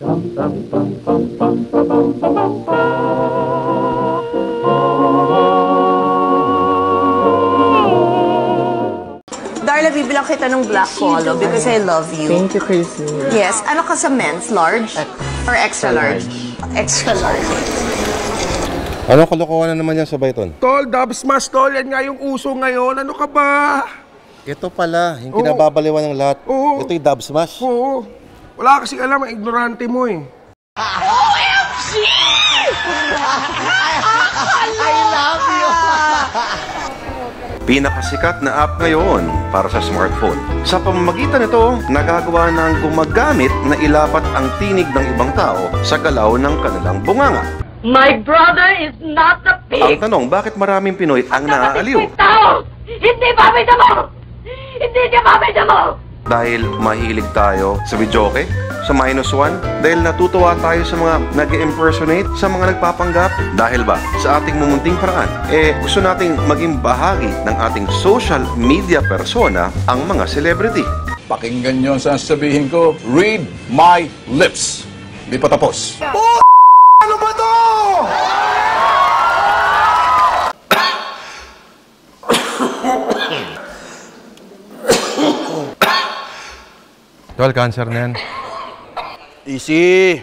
Darla, bibilang kita ng black polo because I love you. Thank you, Chrissy. Yes. Ano ka sa men's? Large? Or extra large? Extra large. Ano kalokohan na naman yan sa Bayton? Tol, dub smash tol. Yan nga yung uso ngayon. Ano ka ba? Ito pala, yung kinababaliwan ng lahat. Oo. Ito yung dub smash. Oo. Wala kasi alam, ang ignorante mo eh. OMG! I love you! Pinakasikat na app ngayon para sa smartphone. Sa pamamagitan nito, nagagawa ng gumagamit na ilapat ang tinig ng ibang tao sa galaw ng kanilang bunganga. My brother is not a Ang pig! tanong, bakit maraming Pinoy ang naaaliw? Tao! Hindi babida mo! Hindi niya babida mo! Dahil mahilig tayo sa videoke, sa -1, dahil natutuwa tayo sa mga nag-impersonate, sa mga nagpapanggap, dahil ba sa ating mumunting paraan, gusto nating maging bahagi ng ating social media persona ang mga celebrity. Pakinggan nyo ang sasabihin ko, read my lips. Di pa tapos. Ano ba to? Tol, cancer na yan. Easy!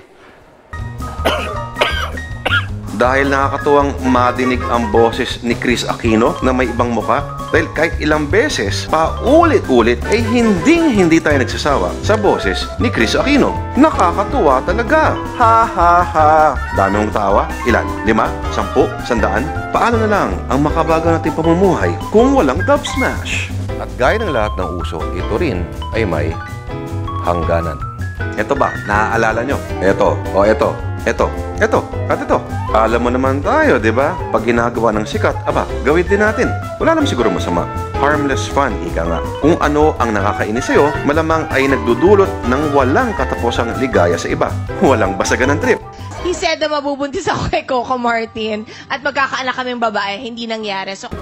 Dahil nakakatuwang madinig ang boses ni Chris Aquino na may ibang muka, dahil kahit ilang beses, paulit-ulit, ay hindi tayo nagsasawa sa boses ni Chris Aquino. Nakakatuwa talaga! Ha ha ha! Dami mong tawa? Ilan? 5? 10? 100? Paano na lang ang makabago nating pamumuhay kung walang dub smash? At gaya ng lahat ng uso, ito rin ay may hangganan. Ito ba? Naaalala nyo? Ito. O ito. Ito. Ito. At ito. Alam mo naman tayo, di ba? Pag ginagawa ng sikat, aba, gawin din natin. Wala naman siguro masama. Harmless fun, ika nga. Kung ano ang nakakainis sa'yo, malamang ay nagdudulot ng walang katapusang ligaya sa iba. Walang basagan ng trip. He said na mabubuntis ako kay Coco Martin at magkakaanak kaming babae. Hindi nangyari. So